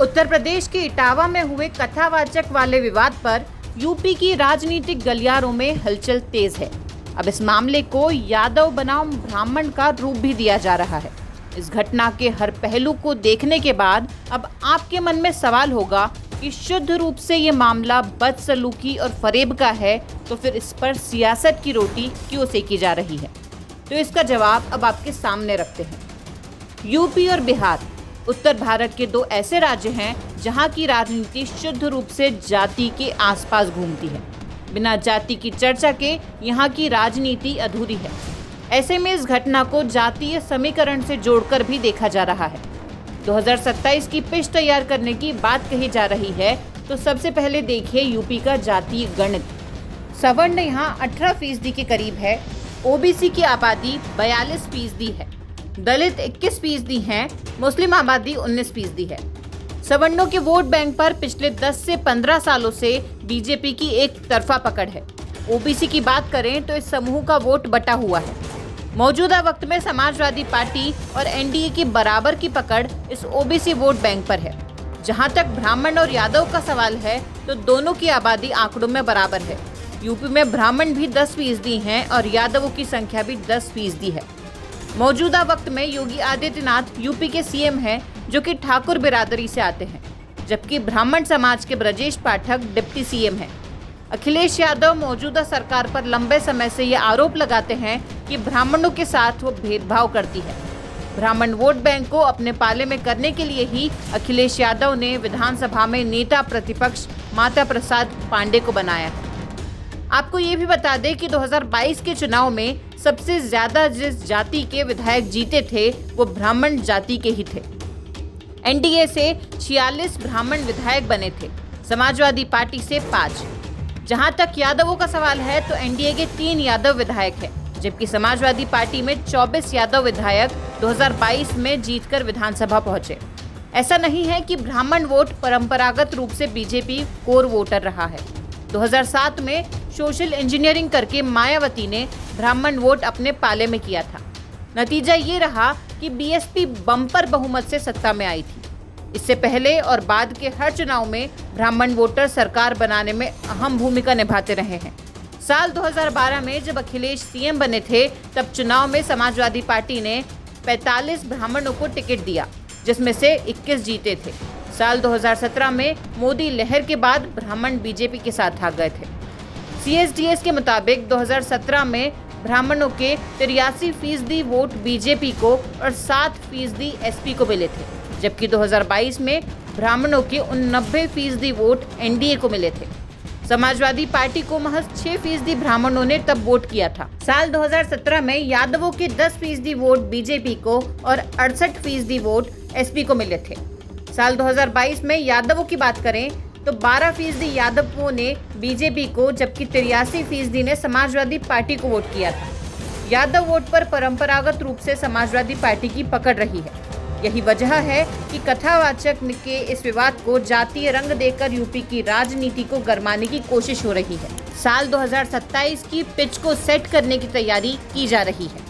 उत्तर प्रदेश के इटावा में हुए कथावाचक वाले विवाद पर यूपी की राजनीतिक गलियारों में हलचल तेज है। अब इस मामले को यादव बनाम ब्राह्मण का रूप भी दिया जा रहा है। इस घटना के हर पहलू को देखने के बाद अब आपके मन में सवाल होगा कि शुद्ध रूप से ये मामला बदसलूकी और फरेब का है, तो फिर इस पर सियासत की रोटी क्यों सेकी जा रही है? तो इसका जवाब अब आपके सामने रखते हैं। यूपी और बिहार उत्तर भारत के दो ऐसे राज्य हैं जहां की राजनीति शुद्ध रूप से जाति के आसपास घूमती है। बिना जाति की चर्चा के यहां की राजनीति अधूरी है। ऐसे में इस घटना को जातीय समीकरण से जोड़कर भी देखा जा रहा है। 2027 की पिच तैयार करने की बात कही जा रही है, तो सबसे पहले देखिए यूपी का जातीय गणित। सवर्ण यहाँ 18% के करीब है। ओबीसी की आबादी 42% है। दलित 21% हैं। मुस्लिम आबादी 19% है। सवर्णों के वोट बैंक पर पिछले 10 से 15 सालों से बीजेपी की एक तरफा पकड़ है। ओबीसी की बात करें तो इस समूह का वोट बटा हुआ है। मौजूदा वक्त में समाजवादी पार्टी और एनडीए की बराबर की पकड़ इस ओबीसी वोट बैंक पर है। जहां तक ब्राह्मण और यादव का सवाल है, तो दोनों की आबादी आंकड़ों में बराबर है। यूपी में ब्राह्मण भी 10% हैं और यादवों की संख्या भी 10% है। मौजूदा वक्त में योगी आदित्यनाथ यूपी के सीएम हैं, जो कि ठाकुर बिरादरी से आते हैं, जबकि ब्राह्मण समाज के ब्रजेश पाठक डिप्टी सीएम हैं। अखिलेश यादव मौजूदा सरकार पर लंबे समय से ये आरोप लगाते हैं कि ब्राह्मणों के साथ वो भेदभाव करती है। ब्राह्मण वोट बैंक को अपने पाले में करने के लिए ही अखिलेश यादव ने विधानसभा में नेता प्रतिपक्ष माता प्रसाद पांडे को बनाया है। आपको ये भी बता दें कि 2022 के चुनाव में सबसे ज्यादा जिस जाति के विधायक जीते थे, वो ब्राह्मण जाति के ही थे। एनडीए से 46 ब्राह्मण विधायक बने थे, समाजवादी पार्टी से 5। जहां तक यादवों का सवाल है, तो एनडीए के 3 यादव विधायक हैं, जबकि समाजवादी पार्टी में 24 यादव विधायक 2022 में जीतकर विधानसभा पहुंचे। ऐसा नहीं है कि ब्राह्मण वोट परंपरागत रूप से बीजेपी कोर वोटर रहा है। 2007 में सोशल इंजीनियरिंग करके मायावती ने ब्राह्मण वोट अपने पाले में किया था। नतीजा ये रहा कि बीएसपी बम्पर बहुमत से सत्ता में आई थी। इससे पहले और बाद के हर चुनाव में ब्राह्मण वोटर सरकार बनाने में अहम भूमिका निभाते रहे हैं। साल 2012 में जब अखिलेश सीएम बने थे, तब चुनाव में समाजवादी पार्टी ने 45 ब्राह्मणों को टिकट दिया, जिसमें से 21 जीते थे। साल 2017 में मोदी लहर के बाद ब्राह्मण बीजेपी के साथ आ गए थे। सीएसडीएस के मुताबिक 2017 में ब्राह्मणों के 83% वोट बीजेपी को और 7% एसपी को मिले थे, जबकि 2022 में ब्राह्मणों के 89% वोट एनडीए को मिले थे। समाजवादी पार्टी को महज 6% ब्राह्मणों ने तब वोट किया था। साल 2017 में यादवों के 10% वोट बीजेपी को और 68% वोट एसपी को मिले थे। साल 2022 में यादवों की बात करें तो 12% यादवों ने बीजेपी को, जबकि 83% ने समाजवादी पार्टी को वोट किया था। यादव वोट पर परंपरागत रूप से समाजवादी पार्टी की पकड़ रही है। यही वजह है कि कथावाचक के इस विवाद को जातीय रंग देकर यूपी की राजनीति को गरमाने की कोशिश हो रही है। साल 2027 की पिच को सेट करने की तैयारी की जा रही है।